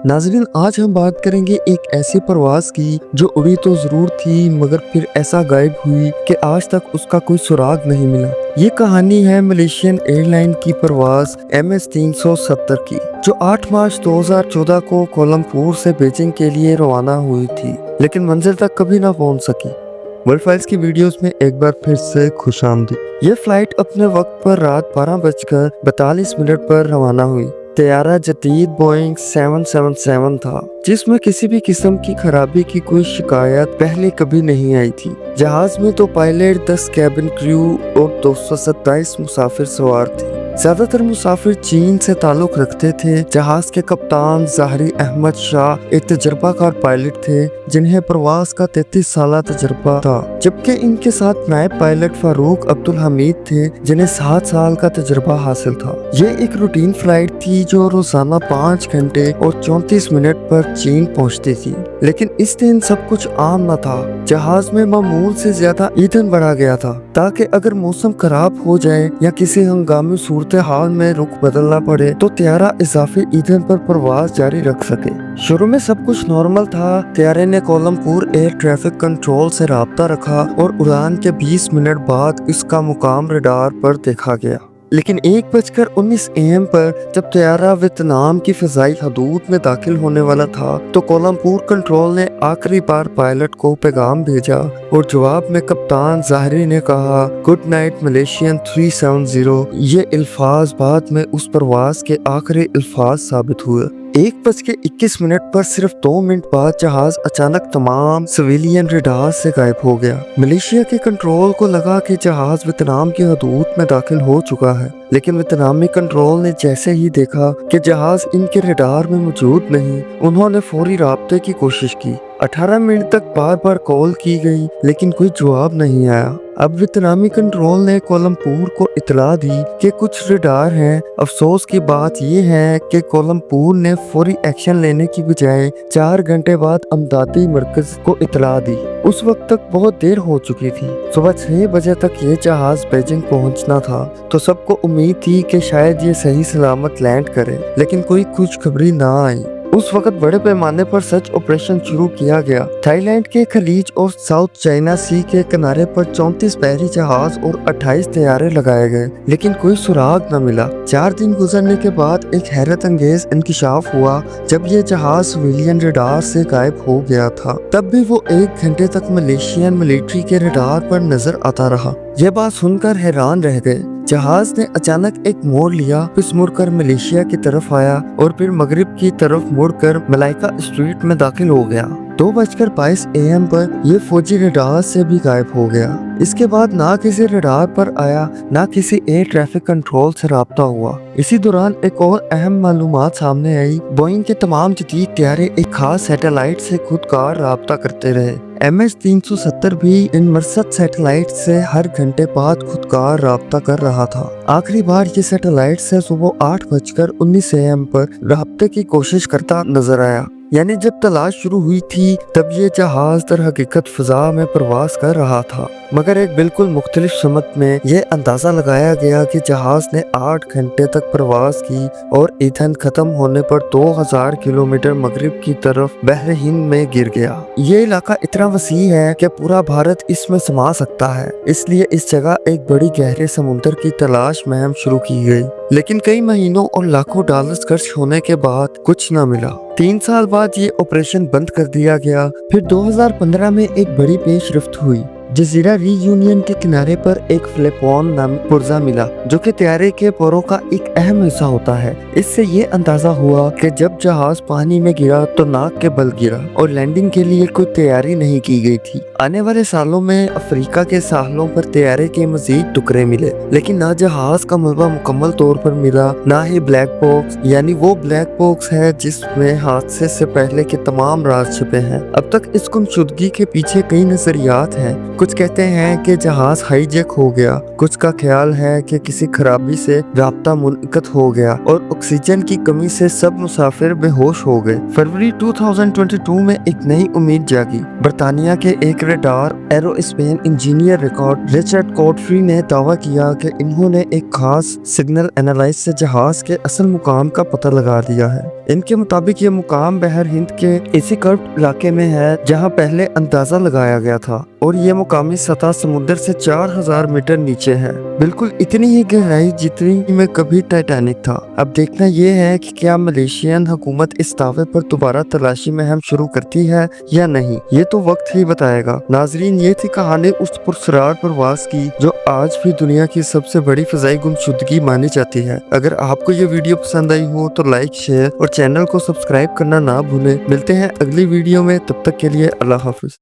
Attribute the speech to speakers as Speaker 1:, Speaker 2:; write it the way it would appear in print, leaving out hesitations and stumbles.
Speaker 1: नाज़रीन, आज हम बात करेंगे एक ऐसी परवाज़ की जो उड़ी तो ज़रूर थी मगर फिर ऐसा गायब हुई कि आज तक उसका कोई सुराग नहीं मिला। ये कहानी है मलेशियन एयरलाइन की परवाज़ MS-370 की, जो 8 मार्च 2014 को कोलंबपुर से बीजिंग के लिए रवाना हुई थी, लेकिन मंजिल तक कभी ना पहुंच सकी। वर्ल्ड फाइल्स की वीडियोस में एक बार फिर से खुशामदीद। ये फ्लाइट अपने वक्त पर रात 12:42 पर रवाना हुई। तैयारा जदीद बोइंग 777 था, जिसमें किसी भी किस्म की खराबी की कोई शिकायत पहले कभी नहीं आई थी। जहाज में तो पायलट, 10 कैबिन क्रू और 227 मुसाफिर सवार थे। ज्यादातर मुसाफिर चीन से ताल्लुक रखते थे। जहाज के कप्तान ज़ाहरी अहमद शाह एक तजर्बाकार पायलट थे, जिन्हें प्रवास का 33 साल तजर्बा था, जबकि इनके साथ नायब पायलट फारूक अब्दुल हमीद थे, जिन्हें 7 साल का तजर्बा हासिल था। ये एक रूटीन फ्लाइट थी जो रोजाना 5 घंटे और 34 मिनट पर चीन पहुंचती थी, लेकिन इस दिन सब कुछ आम न था। जहाज में मामूल से ज्यादा ईंधन बढ़ा गया था, ताकि अगर मौसम खराब हो जाए या किसी हंगामी सूरत हाल में रुख बदलना पड़े तो तैयारा इजाफी ईंधन पर प्रवास जारी रख सके। शुरू में सब कुछ नॉर्मल था। तैयारे ने कोलंबपुर एयर ट्रैफिक कंट्रोल से राब्ता रखा और उड़ान के 20 मिनट बाद इसका मुकाम रडार पर देखा गया। लेकिन 1:19 AM पर जब तैयारा वियतनाम की फिजाई हदूद में दाखिल होने वाला था, तो कोलंबपुर कंट्रोल ने आखिरी बार पायलट को पैगाम भेजा और जवाब में कप्तान ज़ाहरी ने कहा, गुड नाइट मलेशियन 370। ये अल्फाज बाद में उस परवाज के आखिरी अल्फाज साबित हुए। 1:21 पर सिर्फ 2 मिनट बाद जहाज अचानक तमाम सिविलियन रडार से गायब हो गया। मलेशिया के कंट्रोल को लगा कि जहाज वियतनाम की हदूद में दाखिल हो चुका है, लेकिन वियतनामी कंट्रोल ने जैसे ही देखा कि जहाज इनके रडार में मौजूद नहीं, उन्होंने फौरी राब्ते की कोशिश की। 18 मिनट तक बार बार कॉल की गई, लेकिन कोई जवाब नहीं आया। अब वियतनामी कंट्रोल ने कोलंबपुर को इतला दी कि कुछ रडार हैं। अफसोस की बात यह है कि कोलंबपुर ने फौरी एक्शन लेने की बजाय 4 घंटे बाद अमदादी मरकज को इतला दी। उस वक्त तक बहुत देर हो चुकी थी। सुबह 6 बजे तक ये जहाज बीजिंग पहुंचना था, तो सबको उम्मीद थी कि शायद ये सही सलामत लैंड करे, लेकिन कोई खुशखबरी ना आई। उस वक्त बड़े पैमाने पर सर्च ऑपरेशन शुरू किया गया। थाईलैंड के खलीज और साउथ चाइना सी के किनारे पर 34 बहरी जहाज और 28 तैयारे लगाए गए, लेकिन कोई सुराग न मिला। 4 दिन गुजरने के बाद एक हैरत अंगेज इंकशाफ हुआ जब ये जहाज सिविलियन रडार से गायब हो गया था। तब भी वो 1 घंटे तक मलेशियन मिलिट्री के रडार पर नजर आता रहा। यह बात सुनकर हैरान रह गए। जहाज ने अचानक एक मोड़ लिया, फिर मुड़कर मलेशिया की तरफ आया और फिर मगरिब की तरफ मुड़कर मलाइका स्ट्रीट में दाखिल हो गया। 2:22 AM पर यह फौजी रडार से भी गायब हो गया। इसके बाद ना किसी रडार पर आया, ना किसी एयर ट्रैफिक कंट्रोल से राब्ता हुआ। इसी दौरान एक और अहम मालूमात सामने आई। बोइंग के तमाम जदीद तैयारे एक खास सैटेलाइट से खुदकार राब्ता करते रहे। MS-370 भी इन मरसद सैटेलाइट से हर घंटे बाद खुदकार राब्ता कर रहा था। आखिरी बार ये सैटेलाइट से सुबह 8:19 AM पर राब्ते की कोशिश करता नजर आया। यानी जब तलाश शुरू हुई थी तब ये जहाज दर हकीकत फिजा में प्रवास कर रहा था, मगर एक बिल्कुल मुख्तलिफ समत में। यह अंदाजा लगाया गया कि जहाज ने 8 घंटे तक प्रवास की और ईंधन खत्म होने पर 2000 किलोमीटर मगरिब की तरफ बहर हिंद में गिर गया। ये इलाका इतना वसी है कि पूरा भारत इसमें समा सकता है, इसलिए इस जगह एक बड़ी गहरे समुद्र की तलाश मुहिम शुरू की गई। लेकिन कई महीनों और लाखों डॉलर्स खर्च होने के बाद कुछ न मिला। 3 साल बाद ये ऑपरेशन बंद कर दिया गया। फिर 2015 में एक बड़ी पेशरफ्त हुई। जजीरा रीयूनियन के किनारे पर एक फ्लेपॉन नामी पुर्जा मिला, जो कि तैयारे के पोरों का एक अहम हिस्सा होता है। इससे ये अंदाजा हुआ कि जब जहाज पानी में गिरा तो नाक के बल गिरा और लैंडिंग के लिए कोई तैयारी नहीं की गई थी। आने वाले सालों में अफ्रीका के साहलों पर तैयारे के मजीद टुकड़े मिले, लेकिन ना जहाज का मलबा मुकम्मल तौर पर मिला, ना ही ब्लैक बॉक्स, यानी वो ब्लैक बॉक्स है जिसमें हादसे से पहले के तमाम राज छिपे हैं। अब तक इस गुमशुदगी के पीछे कई नजरियात हैं। कुछ कहते हैं कि जहाज हाईजैक हो गया, कुछ का ख्याल है कि किसी खराबी से राब्ता मुनक़त हो गया और ऑक्सीजन की कमी से सब मुसाफिर बेहोश हो गए। फरवरी 2022 में एक नई उम्मीद जागी। बरतानिया के एक रडार एरोस्पेस इंजीनियर रिकॉर्ड रिचर्ड कॉडफ्री ने दावा किया कि इन्होंने एक खास सिग्नल एनालाइज से जहाज के असल मुकाम का पता लगा दिया है। इनके मुताबिक ये मुकाम बहर हिंद के इसी कर्व इलाके में है जहां पहले अंदाजा लगाया गया था और ये मुकामी सतह समुद्र से 4000 मीटर नीचे है, बिल्कुल इतनी ही गहराई जितनी में कभी टाइटैनिक था। अब देखना ये है कि क्या मलेशियन हुकूमत इस दावे पर दोबारा तलाशी मुहिम शुरू करती है या नहीं, ये तो वक्त ही बताएगा। नाजरीन, ये थी कहानी उस पुरस्कार प्रवास की जो आज भी दुनिया की सबसे बड़ी फजाई गुमशुदगी मानी जाती है। अगर आपको ये वीडियो पसंद आई हो तो लाइक, शेयर और चैनल को सब्सक्राइब करना ना भूलें। मिलते हैं अगली वीडियो में, तब तक के लिए अल्लाह हाफिज।